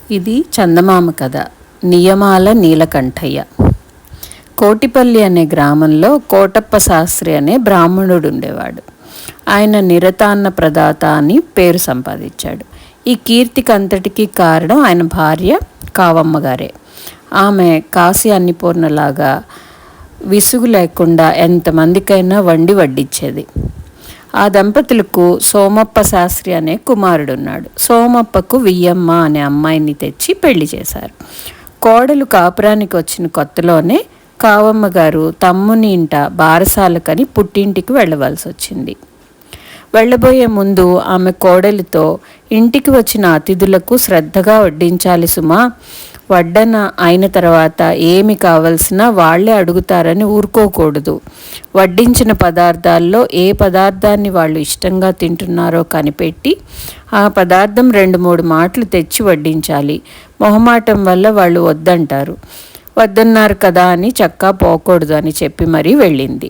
ఇది చందమామ కథ. నియమాల నీలకంఠయ్య. కోటిపల్లి అనే గ్రామంలో కోటప్ప శాస్త్రి అనే బ్రాహ్మణుడు ఉండేవాడు. ఆయన నిరతాన్న ప్రదాత అని పేరు సంపాదించాడు. ఈ కీర్తికి అంతటికీ కారణం ఆయన భార్య కావమ్మ గారే. ఆమె కాశీ అన్నపూర్ణలాగా విసుగు లేకుండా ఎంతమందికైనా వండి వడ్డించేది. ఆ దంపతులకు సోమప్ప శాస్త్రి అనే కుమారుడున్నాడు. సోమప్పకు వియ్యమ్మ అనే అమ్మాయిని తెచ్చి పెళ్లి చేశారు. కోడలు కాపురానికి వచ్చిన కొత్తలోనే కావమ్మ గారు తమ్ముని ఇంట బారసాలకని పుట్టింటికి వెళ్ళవలసి వచ్చింది. వెళ్ళబోయే ముందు ఆమె కోడలితో, ఇంటికి వచ్చిన అతిథులకు శ్రద్ధగా వడ్డించాలి సుమా, వడ్డన అయిన తర్వాత ఏమి కావలసినా వాళ్లే అడుగుతారని ఊరుకోకూడదు. వడ్డించిన పదార్థాల్లో ఏ పదార్థాన్ని వాళ్ళు ఇష్టంగా తింటున్నారో కనిపెట్టి ఆ పదార్థం 2-3 మాటలు తెచ్చి వడ్డించాలి. మొహమాటం వల్ల వాళ్ళు వద్దంటారు. వద్దన్నారు కదా అని చక్కా పోకూడదు అని చెప్పి మరీ వెళ్ళింది.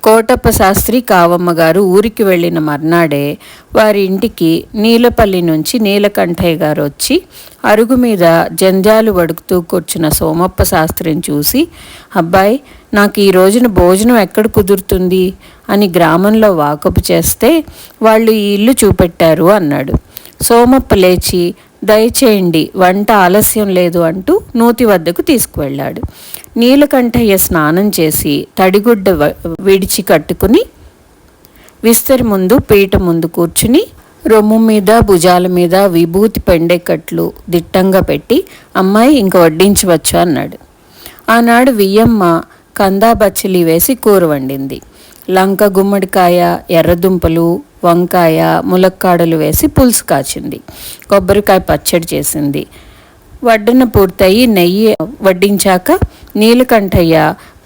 కోటప్ప శాస్త్రి కావమ్మ గారు ఊరికి వెళ్ళిన మర్నాడే వారి ఇంటికి నీలపల్లి నుంచి నీలకంఠయ్య గారు వచ్చి అరుగు మీద జంధ్యాలు వడుకుతూ కూర్చున్న సోమప్ప శాస్త్రిని చూసి, అబ్బాయి, నాకు ఈ రోజున భోజనం ఎక్కడ కుదురుతుంది అని గ్రామంలో వాకపు చేస్తే వాళ్ళు ఈ ఇల్లు చూపెట్టారు అన్నాడు. సోమప్ప లేచి, దయచేయండి, వంట ఆలస్యం లేదు అంటూ నూతి వద్దకు తీసుకువెళ్ళాడు. నీలకంఠయ్య స్నానం చేసి తడిగుడ్డ విడిచి కట్టుకుని విస్తరి ముందు పీట ముందు కూర్చుని రొమ్ము మీద భుజాల మీద విభూతి పెండెకట్లు దిట్టంగా పెట్టి, అమ్మాయి ఇంక వడ్డించవచ్చు అన్నాడు. ఆనాడు వియ్యమ్మ కందా బచ్చలి వేసి కూర వండింది. లంక గుమ్మడికాయ, ఎర్రదుంపలు, వంకాయ, ములక్కాడలు వేసి పులుసు కాచింది. కొబ్బరికాయ పచ్చడి చేసింది. వడ్డన పూర్తయి నెయ్యి వడ్డించాక నీలకంఠయ్య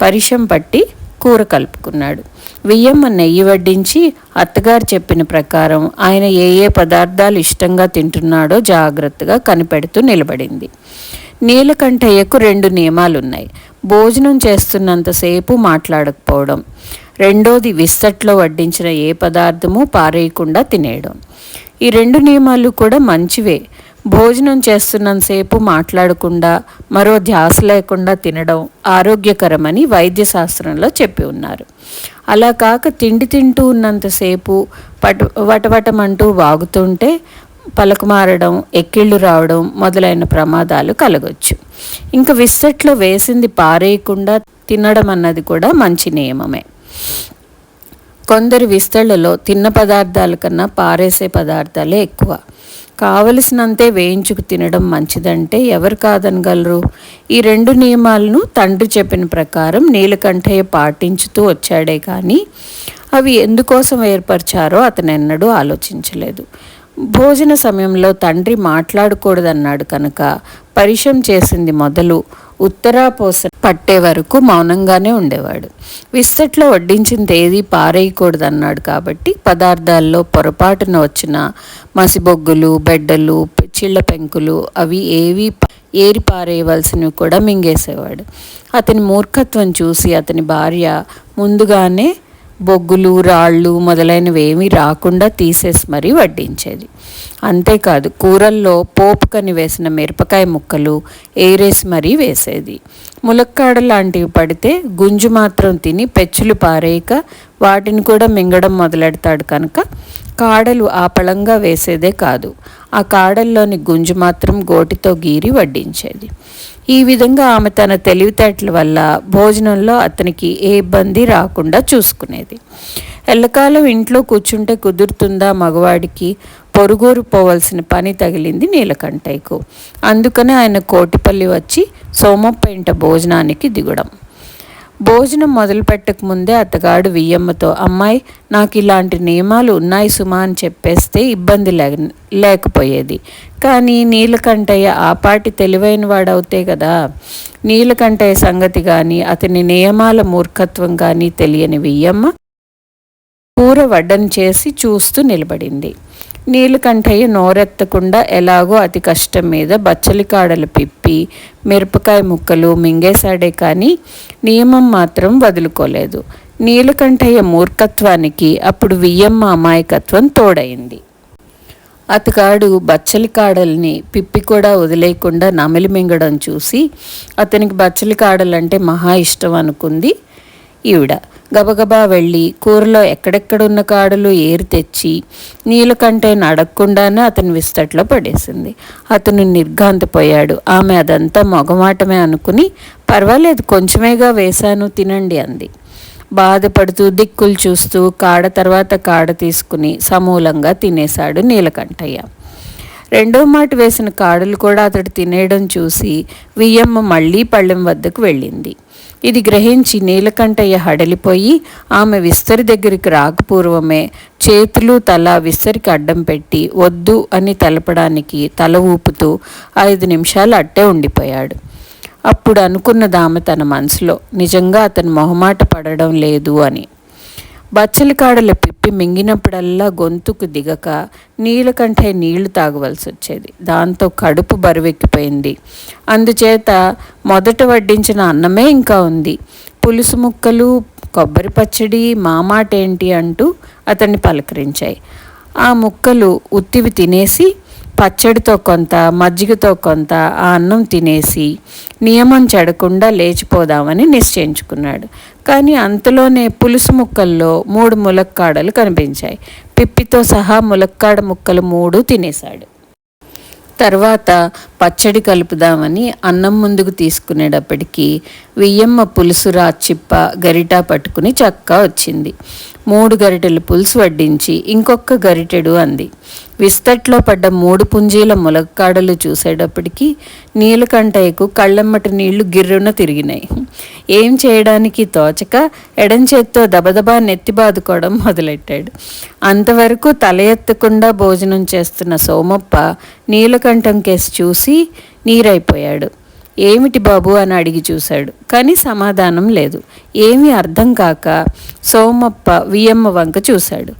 పరిశం పట్టి కూర కలుపుకున్నాడు. వియ్యమ్మ నెయ్యి వడ్డించి అత్తగారు చెప్పిన ప్రకారం ఆయన ఏ పదార్థాలు ఇష్టంగా తింటున్నాడో జాగ్రత్తగా కనిపెడుతూ నిలబడింది. నీలకంఠయ్యకు 2 నియమాలున్నాయి. భోజనం చేస్తున్నంతసేపు మాట్లాడకపోవడం, రెండోది విస్తట్లో వడ్డించిన ఏ పదార్థము పారేయకుండా తినేయడం. ఈ 2 నియమాలు కూడా మంచివే. భోజనం చేస్తున్నంతసేపు మాట్లాడకుండా మరో ధ్యాస లేకుండా తినడం ఆరోగ్యకరమని వైద్యశాస్త్రంలో చెప్పి ఉన్నారు. అలా కాక తిండి తింటూ ఉన్నంతసేపు వటవటమంటూ వాగుతుంటే పలకమారడం, ఎక్కిళ్ళు రావడం మొదలైన ప్రమాదాలు కలగొచ్చు. ఇంకా విస్తట్లో వేసింది పారేయకుండా తినడం అన్నది కూడా మంచి నియమమే. కొందరి విస్తళ్లలో తిన్న పదార్థాల కన్నా పారేసే పదార్థాలే ఎక్కువ. కావలసినంతే వేయించుకు తినడం మంచిదంటే ఎవరు కాదనగలరు? ఈ 2 నియమాలను తండ్రి చెప్పిన ప్రకారం నీలకంఠయ్య పాటించుతూ వచ్చాడే కానీ అవి ఎందుకోసం ఏర్పరిచారో అతను ఎన్నడూ ఆలోచించలేదు. భోజన సమయంలో తండ్రి మాట్లాడకూడదన్నాడు కనుక పరిశం చేసింది మొదలు ఉత్తరాపోస పట్టే వరకు మౌనంగానే ఉండేవాడు. విస్తట్లో వడ్డించింది ఏది పారేయకూడదన్నాడు కాబట్టి పదార్థాల్లో పొరపాటున వచ్చిన మసిబొగ్గులు, బెడ్డలు, చిళ్ళ పెంకులు అవి ఏవి ఏరి పారేయవలసినవి కూడా మింగేసేవాడు. అతని మూర్ఖత్వం చూసి అతని భార్య ముందుగానే బొగ్గులు, రాళ్ళు మొదలైనవి ఏమీ రాకుండా తీసేసి మరీ వడ్డించేది. అంతేకాదు, కూరల్లో పోపుకని వేసిన మిరపకాయ ముక్కలు ఏరేసి మరీ వేసేది. ములక్కాడ లాంటివి పడితే గుంజు మాత్రం తిని పెచ్చులు పారేయక వాటిని కూడా మింగడం మొదలెడతాడు కనుక కాడలు ఆపళంగా వేసేదే కాదు, ఆ కాడల్లోని గుంజు మాత్రం గోటితో గీరి వడ్డించేది. ఈ విధంగా ఆమె తన తెలివితేటల వల్ల భోజనంలో అతనికి ఏ ఇబ్బంది రాకుండా చూసుకునేది. ఎల్లకాలం ఇంట్లో కూర్చుంటే కుదురుతుందా మగవాడికి? పొరుగురు పోవలసిన పని తగిలింది నీలకంఠయ్యకు. అందుకనే ఆయన కోటిపల్లి వచ్చి సోమప్ప ఇంట భోజనానికి దిగడం. భోజనం మొదలుపెట్టక ముందే అత్తగాడు వియ్యమ్మతో, అమ్మాయి, నాకు ఇలాంటి నియమాలు ఉన్నాయి సుమా అని చెప్పేస్తే ఇబ్బంది లేకపోయేది. కానీ నీలకంఠయ్య ఆపాటి తెలివైన వాడవుతే కదా. నీలకంఠయ్య సంగతి కానీ అతని నియమాల మూర్ఖత్వం కానీ తెలియని వియ్యమ్మ కూర వడ్డన చేసి చూస్తూ నిలబడింది. నీలకంఠయ్య నోరెత్తకుండా ఎలాగో అతి కష్టం మీద బచ్చలి కాడలు పిప్పి మిరపకాయ ముక్కలు మింగేశాడే కానీ నియమం మాత్రం వదులుకోలేదు. నీలకంఠయ్య మూర్ఖత్వానికి అప్పుడు వియ్యమ్మ అమాయకత్వం తోడైంది. అతగాడు బచ్చలి కాడల్ని పిప్పి కూడా వదిలేయకుండా నమిలి మింగడం చూసి అతనికి బచ్చలి కాడలంటే మహా ఇష్టం అనుకుంది ఈవిడ. గబగబా వెళ్ళి కూరలో ఎక్కడెక్కడున్న కాడలు ఏరి తెచ్చి నీలకంఠయ్యని అడగకుండానే అతని విస్తట్లో పడేసింది. అతను నిర్ఘాంతపోయాడు. ఆమె అదంతా మొగమాటమే అనుకుని, పర్వాలేదు కొంచెమేగా వేశాను తినండి అంది. బాధపడుతూ దిక్కులు చూస్తూ కాడ తర్వాత కాడ తీసుకుని సమూలంగా తినేశాడు నీలకంఠయ్య. రెండో మాట వేసిన కాడలు కూడా అతడు తినేయడం చూసి వియ్యమ్మ మళ్ళీ పళ్ళెం వద్దకు వెళ్ళింది. ఇది గ్రహించి నీలకంఠయ్య హడలిపోయి ఆమె విస్తరి దగ్గరికి రాకపూర్వమే చేతులు తల విస్తరికి అడ్డం పెట్టి వద్దు అని తెలపడానికి తల ఊపుతూ 5 నిమిషాలు అట్టే ఉండిపోయాడు. అప్పుడు అనుకున్నదామె తన మనసులో, నిజంగా అతను మొహమాట పడడం లేదు అని. బచ్చలి కాడల పిప్పి మింగినప్పుడల్లా గొంతుకు దిగక నీలకంఠయ్య నీళ్లు తాగవలసి వచ్చేది. దాంతో కడుపు బరువెక్కిపోయింది. అందుచేత మొదట వడ్డించిన అన్నమే ఇంకా ఉంది. పులుసు ముక్కలు, కొబ్బరి పచ్చడి, మామాటేంటి అంటూ అతన్ని పలకరించాయి. ఆ ముక్కలు ఉత్తివి తినేసి పచ్చడితో కొంత, మజ్జిగతో కొంత ఆ అన్నం తినేసి నియమం చెడకుండా లేచిపోదామని నిశ్చయించుకున్నాడు. కానీ అంతలోనే పులుసు ముక్కల్లో 3 ములక్కాడలు కనిపించాయి. పిప్పితో సహా ములక్కాడ ముక్కలు 3 తినేశాడు. తర్వాత పచ్చడి కలుపుదామని అన్నం ముందుకు తీసుకునేటప్పటికీ వియ్యమ్మ పులుసు రాచిప్ప గరిటా పట్టుకుని చక్కా వచ్చింది. 3 గరిటెలు పులుసు వడ్డించి ఇంకొక గరిటెడు అంది. విస్తట్లో పడ్డ 3 పుంజీల ములక్కాడలు చూసేటప్పటికీ నీలకంఠయ్యకు కళ్ళమ్మటి నీళ్లు గిర్రున తిరిగినాయి. ఏం చేయడానికి తోచక ఎడం చేత్తో దబదబా నెత్తి బాదుకోవడం మొదలెట్టాడు. అంతవరకు తల ఎత్తకుండా భోజనం చేస్తున్న సోమప్ప నీలకంఠం కేసి చూసి నీరైపోయాడు. ఏమిటి బాబు అని అడిగి చూశాడు. కానీ సమాధానం లేదు. ఏమీ అర్థం కాక సోమప్ప వియ్యమ్మ వంక చూశాడు.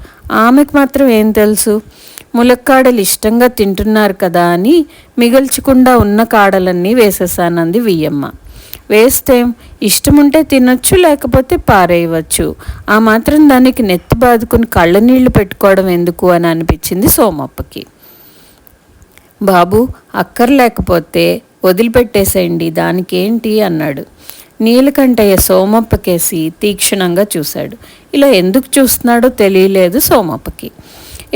ఆమెకు మాత్రం ఏం తెలుసు? ములక్కాడలు ఇష్టంగా తింటున్నారు కదా అని మిగల్చకుండా ఉన్న కాడలన్నీ వేసేసానంది వియ్యమ్మ. వేస్తేం, ఇష్టముంటే తినొచ్చు, లేకపోతే పారేయవచ్చు. ఆ మాత్రం దానికి నెత్తి బాదుకుని కళ్ళ నీళ్లు పెట్టుకోవడం ఎందుకు అని అనిపించింది సోమప్పకి. బాబు, అక్కర్లేకపోతే వదిలిపెట్టేసేయండి, దానికేంటి అన్నాడు. నీలకంఠయ్య సోమప్ప కేసి తీక్షణంగా చూశాడు. ఇలా ఎందుకు చూస్తున్నాడో తెలియలేదు సోమప్పకి.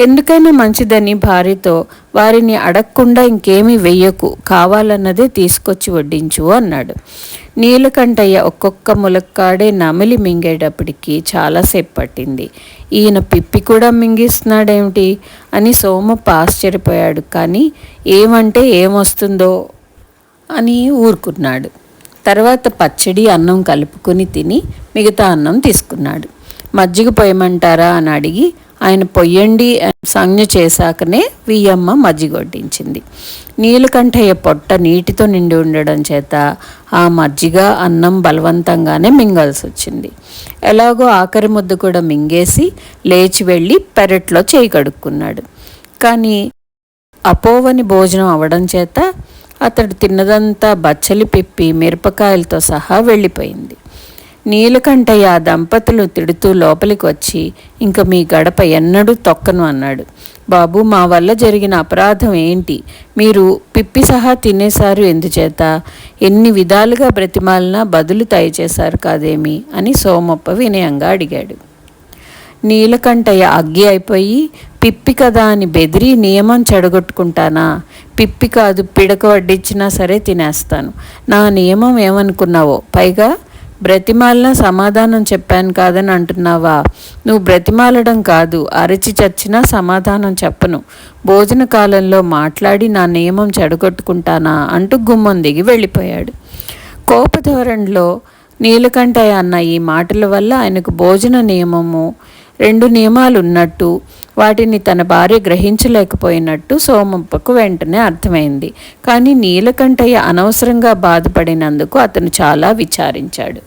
ఎందుకైనా మంచిదని భార్యతో వారిని అడగకుండా ఇంకేమీ వెయ్యకు, కావాలన్నదే తీసుకొచ్చి వడ్డించు అన్నాడు. నీలకంఠయ్య ఒక్కొక్క ములక్కాడే నమిలి మింగేటప్పటికి చాలాసేపు పట్టింది. ఈయన పిప్పి కూడా మింగిస్తున్నాడేమిటి అని సోమప్ప ఆశ్చర్యపోయాడు. కానీ ఏమంటే ఏమొస్తుందో అని ఊరుకున్నాడు. తర్వాత పచ్చడి అన్నం కలుపుకొని తిని మిగతా అన్నం తీసుకున్నాడు. మజ్జిగ పొయ్యమంటారా అని అడిగి ఆయన పొయ్యండి సంజ్ఞ చేశాకనే వియ్యమ్మ మజ్జిగ వడ్డించింది. నీలకంఠయ్య పొట్ట నీటితో నిండి ఉండడం చేత ఆ మజ్జిగ అన్నం బలవంతంగానే మింగాల్సి వచ్చింది. ఎలాగో ఆఖరి ముద్ద కూడా మింగేసి లేచి వెళ్ళి పెరట్లో చేయి కడుక్కున్నాడు. కానీ అపోవని భోజనం అవడం చేత అతడు తిన్నదంతా బచ్చలి పిప్పి మిరపకాయలతో సహా వెళ్ళిపోయింది. నీలకంఠయ్య ఆ దంపతులు తిడుతూ లోపలికి వచ్చి, ఇంక మీ గడప ఎన్నడూ తొక్కను అన్నాడు. బాబు, మా వల్ల జరిగిన అపరాధం ఏంటి? మీరు పిప్పి సహా తినేశారు ఎందుచేత? ఎన్ని విధాలుగా బ్రతిమాలినా బదులు దయచేశారు కాదేమి అని సోమప్ప వినయంగా అడిగాడు. నీలకంఠయ్య అగ్గి అయిపోయి, పిప్పి కదా అని బెదిరి నియమం చెడగొట్టుకుంటానా? పిప్పి కాదు, పిడక వడ్డించినా సరే తినేస్తాను. నా నియమం ఏమనుకున్నావో? పైగా బ్రతిమాలిన సమాధానం చెప్పాను కాదని అంటున్నావా? నువ్వు బ్రతిమాలడం కాదు, అరచి చచ్చినా సమాధానం చెప్పను. భోజన కాలంలో మాట్లాడి నా నియమం చెడగొట్టుకుంటానా అంటూ గుమ్మం దిగి వెళ్ళిపోయాడు. కోపధోరణిలో నీలకంఠయ్య అన్న ఈ మాటల వల్ల ఆయనకు భోజన నియమము 2 నియమాలు ఉన్నట్టు, వాటిని తన భార్య గ్రహించలేకపోయినట్టు సోమప్పకు వెంటనే అర్థమైంది. కానీ నీలకంఠయ్య అనవసరంగా బాధపడినందుకు అతను చాలా విచారించాడు.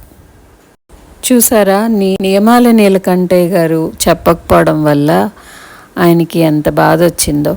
చూసారా, నియమాల నీలకంఠయ్య గారు చెప్పకపోవడం వల్ల ఆయనకి ఎంత బాధ వచ్చిందో.